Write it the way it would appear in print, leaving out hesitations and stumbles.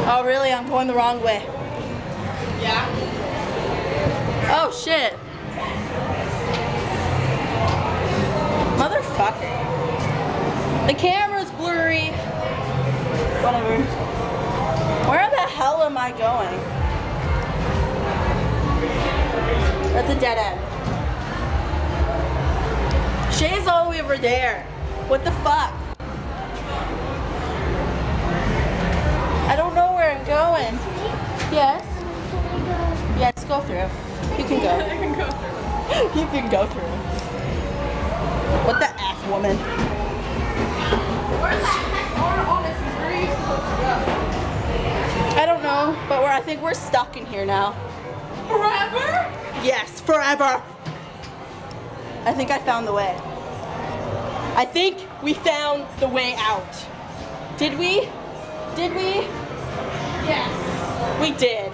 Oh really? I'm going the wrong way. Yeah. Oh shit. Motherfucker. The camera's blurry. Whatever. Where the hell am I going? That's a dead end. Shay's all the way over there. What the fuck? I don't know where I'm going. Yes? Yes, go through. You can go. I can go through. You can go through. What the F, woman? Where the heck are honestly? Where are you supposed to go? I don't know, but I think we're stuck in here now. Forever? Yes, forever. I think I found the way. I think we found the way out. Did we? Did we? Yes. We did.